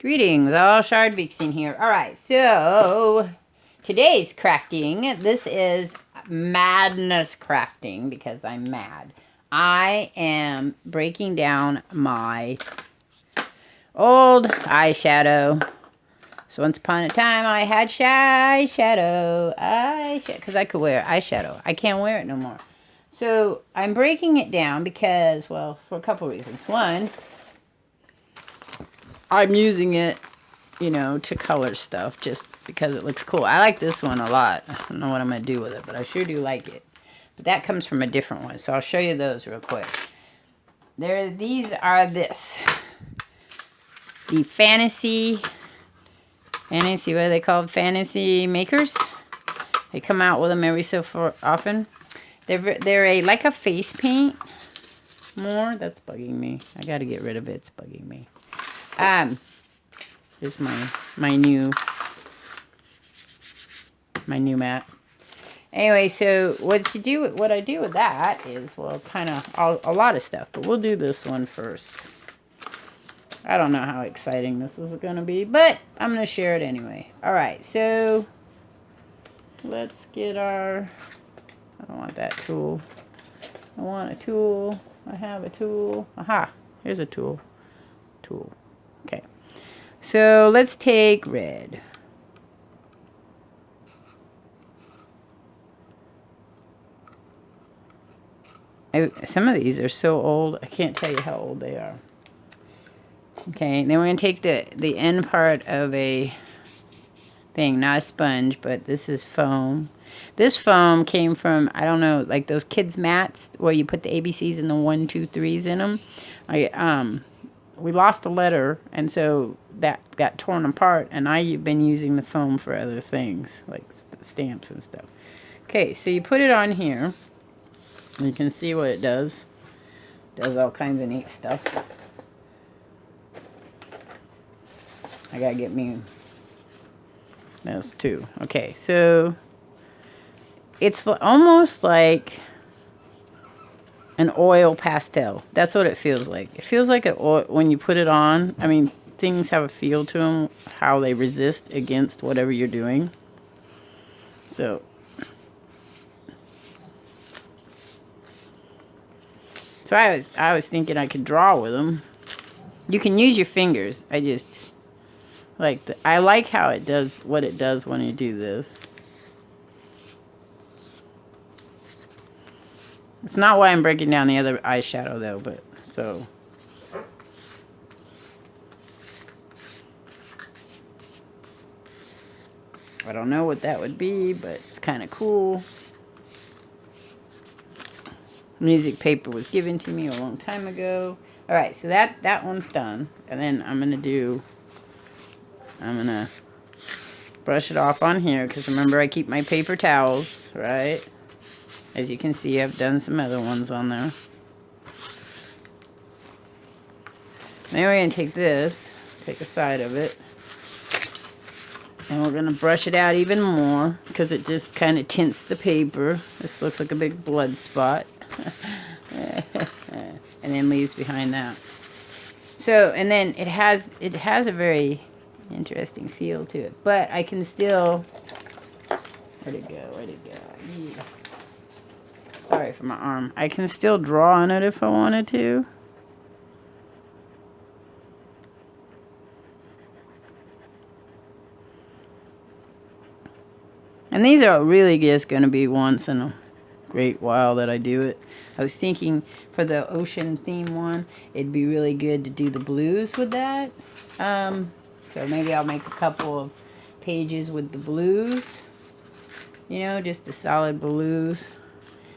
Greetings, all Shardvixen here. Alright, so today's crafting, this is madness crafting because I'm mad. I am breaking down my old eyeshadow. So once upon a time I had eyeshadow, because I could wear eyeshadow. I can't wear it no more. So I'm breaking it down because, well, for a couple reasons. One, I'm using it, you know, to color stuff just because it looks cool. I like this one a lot. I don't know what I'm going to do with it, but I sure do like it. But that comes from a different one, so I'll show you those real quick. These are the fantasy, what are they called? Fantasy makers. They come out with them every so often. They're like a face paint. That's bugging me. I got to get rid of it. It's bugging me. Here's my new mat. Anyway, so what I do with that is, well, kind of a lot of stuff, but we'll do this one first. I don't know how exciting this is going to be, but I'm going to share it anyway. All right, so let's get I don't want that tool. I want a tool. I have a tool. Aha, here's a tool. Okay. So let's take red. Some of these are so old, I can't tell you how old they are. Okay, then we're going to take the end part of a thing, not a sponge, but this is foam. This foam came from, I don't know, like those kids' mats where you put the ABCs and the 1, 2, 3s in them. We lost a letter, and so that got torn apart, and I've been using the foam for other things, like stamps and stuff. Okay, so you put it on here. You can see what it does. It does all kinds of neat stuff. I gotta get me those too. Okay, so it's almost like an oil pastel. That's what it feels like. It feels like when you put it on. I mean, things have a feel to them, how they resist against whatever you're doing. So I was thinking I could draw with them. You can use your fingers. I just I like how it does what it does when you do this. It's not why I'm breaking down the other eyeshadow though, but so. I don't know what that would be, but it's kind of cool. Music paper was given to me a long time ago. All right, so that one's done. And then I'm going to brush it off on here because remember I keep my paper towels, right? As you can see, I've done some other ones on there. Now we're going to take a side of it, and we're going to brush it out even more because it just kind of tints the paper. This looks like a big blood spot. And then leaves behind that. So, and then it has a very interesting feel to it. But I can still... Where'd it go? Yeah. Sorry for my arm. I can still draw on it if I wanted to. And these are really just going to be once in a great while that I do it. I was thinking for the ocean theme one, it'd be really good to do the blues with that. So maybe I'll make a couple of pages with the blues. You know, just the solid blues.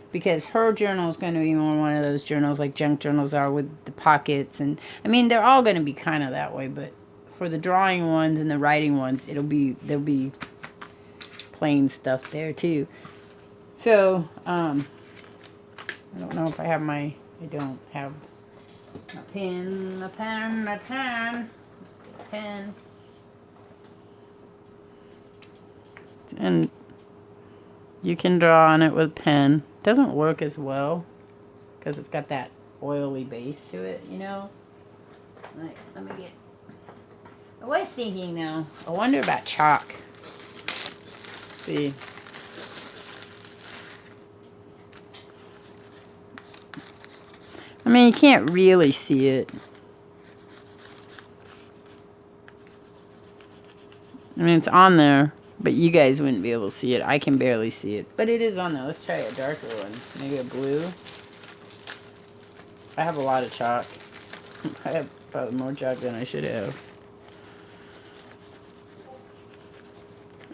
Because her journal is going to be more one of those journals like junk journals are with the pockets. And I mean, they're all going to be kind of that way. But for the drawing ones and the writing ones, there'll be plain stuff there too. So, I don't know if I have I don't have a pen. And you can draw on it with pen. Doesn't work as well because it's got that oily base to it, you know. Let me get I was thinking though, I wonder about chalk. Let's see. I mean, you can't really see it. I mean, it's on there, but you guys wouldn't be able to see it. I can barely see it, but it is on there. Let's try a darker one. Maybe a blue. I have a lot of chalk. I have probably more chalk than I should have.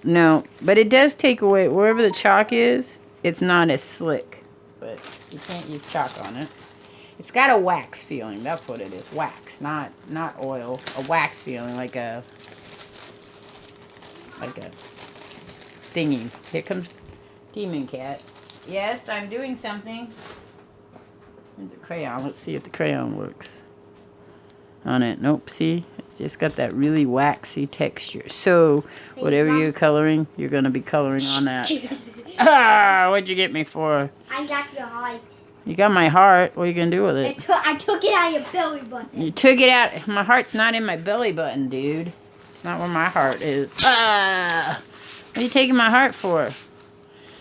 No, but it does take away, wherever the chalk is, it's not as slick. But you can't use chalk on it. It's got a wax feeling. That's what it is. Wax, not oil. A wax feeling, like a thingy. Here comes Demon Cat. Yes, I'm doing something. Here's a crayon. Let's see if the crayon works on it. Nope, see? It's just got that really waxy texture. So, whatever you're coloring, you're going to be coloring on that. Ah, what'd you get me for? I got your heart. You got my heart. What are you going to do with it? I took it out of your belly button. You took it out. My heart's not in my belly button, dude. It's not where my heart is. Ah! What are you taking my heart for?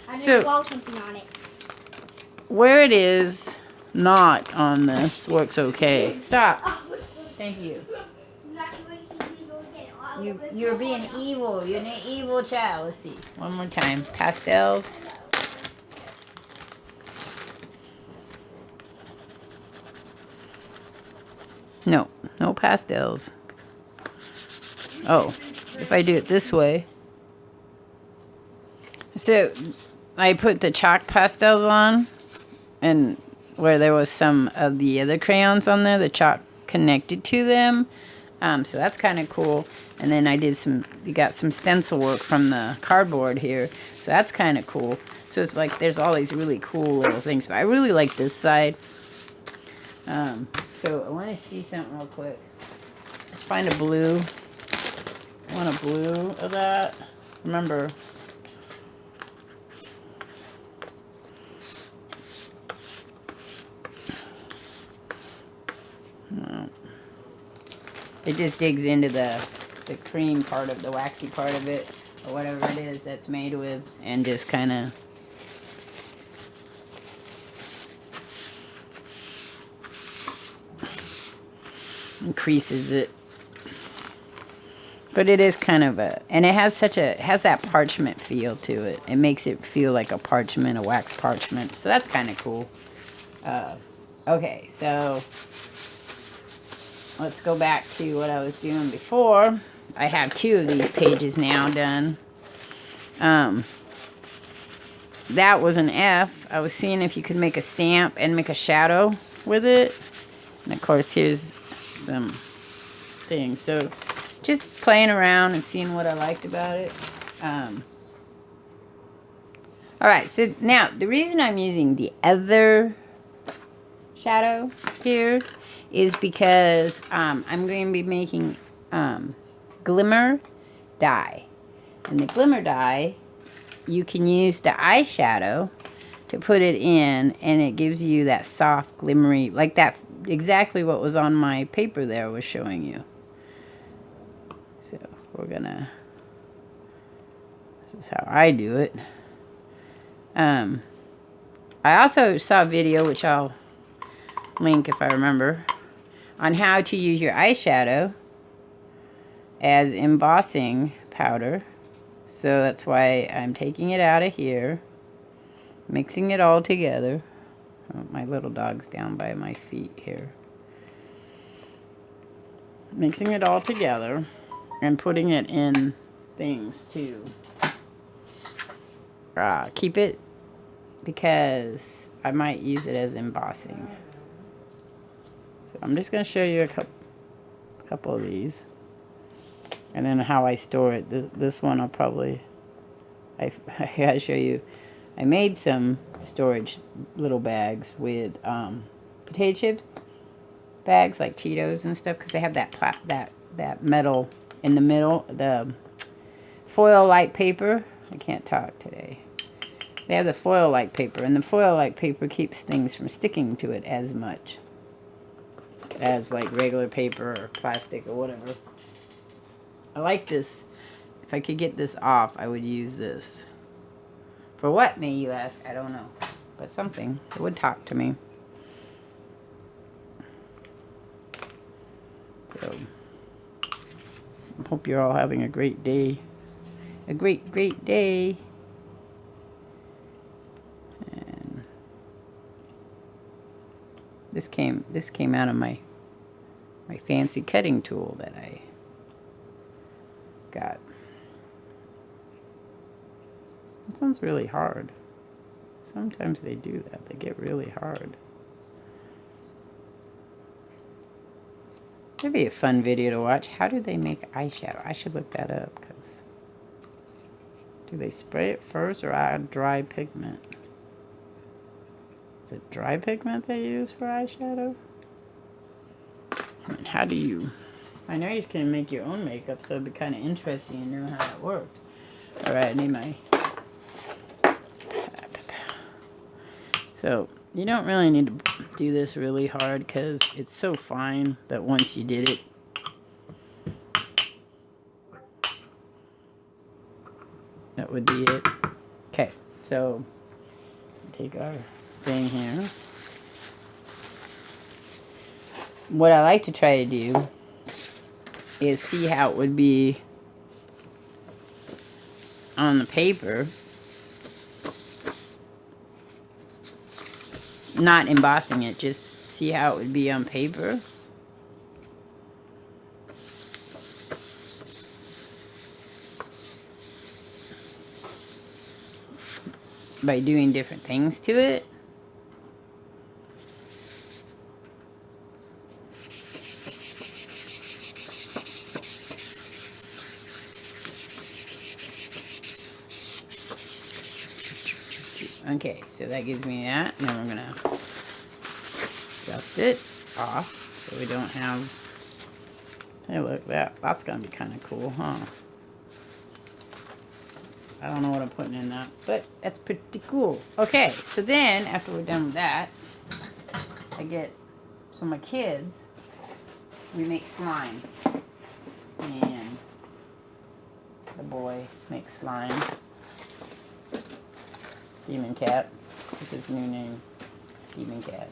I just wrote something on it. Where it is not on this works okay. Stop. Thank you. You're being evil. You're an evil child. Let's see. One more time. Pastels. No. No pastels. Oh. If I do it this way. So, I put the chalk pastels on. And where there was some of the other crayons on there, the chalk connected to them. So that's kind of cool. And then I did you got some stencil work from the cardboard here. So that's kind of cool. So it's like there's all these really cool little things. But I really like this side. So I want to see something real quick. Let's find a blue. I want a blue of that. Remember, it just digs into the cream part of the waxy part of it, or whatever it is that's made with, and just kind of increases it. But it is kind of and it has has that parchment feel to it. It makes it feel like a parchment, a wax parchment. So that's kind of cool. Okay, so let's go back to what I was doing before. I have 2 of these pages now done. That was an F. I was seeing if you could make a stamp and make a shadow with it. And of course, here's some things. So just playing around and seeing what I liked about it. Alright, so now the reason I'm using the other shadow here is because I'm going to be making glimmer dye. And the glimmer dye, you can use the eyeshadow to put it in, and it gives you that soft, glimmery, like that, exactly what was on my paper there was showing you. So we're gonna, this is how I do it. I also saw a video, which I'll link if I remember, on how to use your eyeshadow as embossing powder. So that's why I'm taking it out of here, mixing it all together. Oh, my little dog's down by my feet here. Mixing it all together and putting it in things to keep it, because I might use it as embossing. So I'm just going to show you a couple of these. And then how I store it. This one I'll probably, I gotta show you. I made some storage little bags with potato chip bags, like Cheetos and stuff, because they have that metal in the middle, the foil-like paper. I can't talk today. They have the foil-like paper, and the foil-like paper keeps things from sticking to it as much as like regular paper or plastic or whatever. I like this. If I could get this off, I would use this. For what, may you ask? I don't know. But something. It would talk to me. So, I hope you're all having a great day. A great, great day. And this came out of my fancy cutting tool that I got. It sounds really hard. Sometimes they do that. They get really hard. It'd be a fun video to watch. How do they make eyeshadow? I should look that up. Cause do they spray it first or add dry pigment? Is it dry pigment they use for eyeshadow? And how do you... I know you can make your own makeup, so it'd be kind of interesting to know how it worked. Alright, I need my... So, you don't really need to do this really hard because it's so fine that once you did it, that would be it. Okay, so take our thing here. What I like to try to do is see how it would be on the paper. Not embossing it, just see how it would be on paper. By doing different things to it. Okay, so that gives me that. Now we're gonna dust it off so we don't have... Hey, look, that's gonna be kind of cool, huh? I don't know what I'm putting in that, but that's pretty cool. Okay, so then after we're done with that, I get... So my kids, we make slime, and the boy makes slime. Demon Cat. That's his new name. Demon Cat.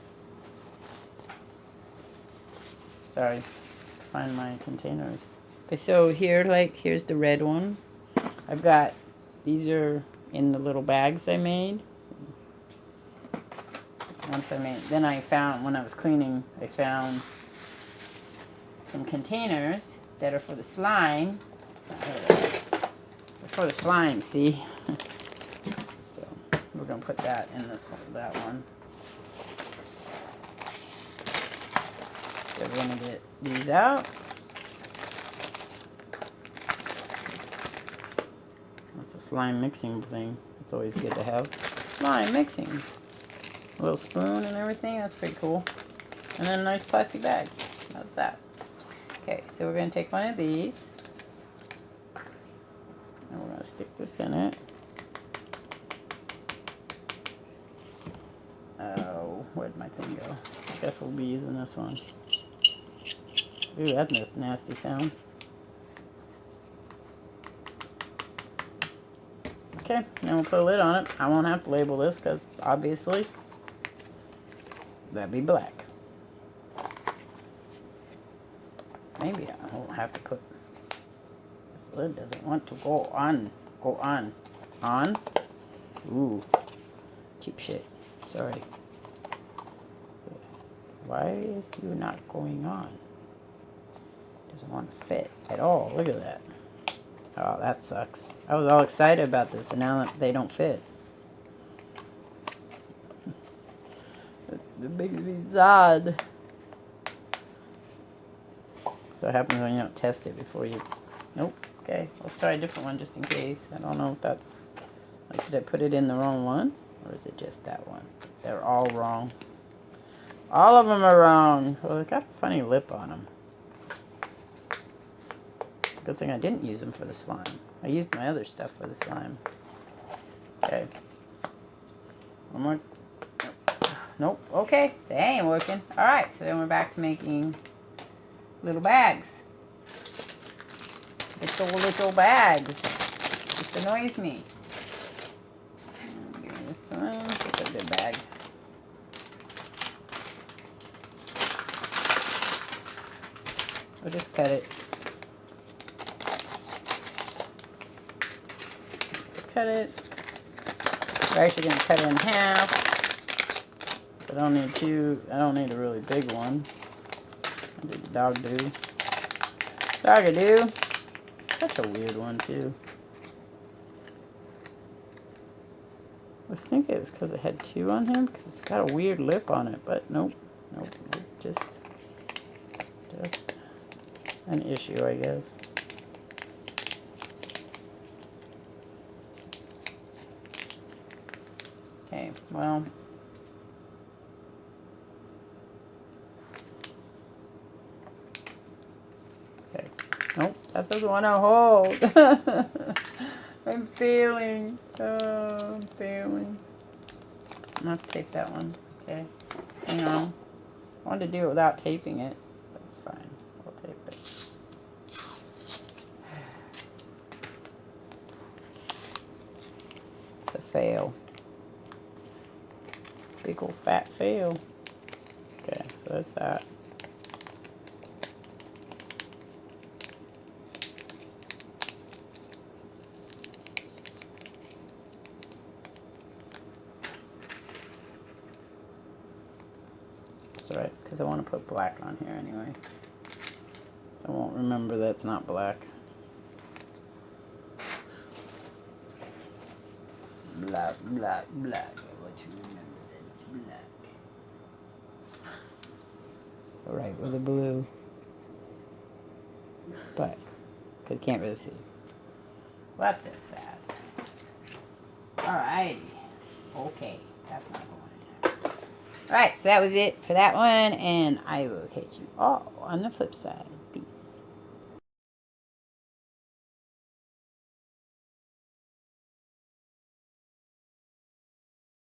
Sorry. Find my containers. Okay, so here, here's the red one. I've got, these are in the little bags I made. Then I found, when I was cleaning, I found some containers that are for the slime. For the slime, see? We're going to put that in that one. So we're going to get these out. That's a slime mixing thing. It's always good to have slime mixing. A little spoon and everything. That's pretty cool. And then a nice plastic bag. That's that. Okay, so we're going to take one of these. And we're going to stick this in it. Where'd my thing go? I guess we'll be using this one. Ooh, that's a nasty sound. Okay, then we'll put a lid on it. I won't have to label this because obviously that'd be black. Maybe I won't have to put... This lid doesn't want to go on. Go on. On? Ooh. Cheap shit. Sorry. Why is you not going on? Doesn't want to fit at all. Look at that. Oh, that sucks. I was all excited about this, and now they don't fit. It makes me sad. So it happens when you don't test it before you... Nope. Okay, let's try a different one just in case. I don't know if that's... Like, did I put it in the wrong one? Or is it just that one? They're all wrong. All of them are wrong. Well, they got a funny lip on them. It's a good thing I didn't use them for the slime. I used my other stuff for the slime. Okay. One more. Nope. Okay. They ain't working. Alright, so then we're back to making little bags. little bags. Just annoys me. Give me this one. It's a good bag. We'll just cut it. Cut it. We're actually going to cut it in half. I don't need two. I don't need a really big one. I'll do the dog do. Dog-a-doo. Such a weird one, too. I was thinking it was because it had two on him, because it's got a weird lip on it, but nope. Nope. Just an issue, I guess. Okay, well. Okay. Nope, that's the one I hold. I'm failing. Oh, I'm failing. I'm gonna have to tape that one. Okay. Hang on. I wanted to do it without taping it. That's fine. We'll tape it. It's a fail. Big old fat fail. Okay, so that's that. That's alright, because I want to put black on here anyway. So I won't remember that it's not black. Black, black, black. I want you to remember that it's black. Alright, with the blue. Black. Because you can't really see. Well, that's just sad. Alrighty. Okay, that's not going in there. Alright, so that was it for that one, and I will catch you all on the flip side.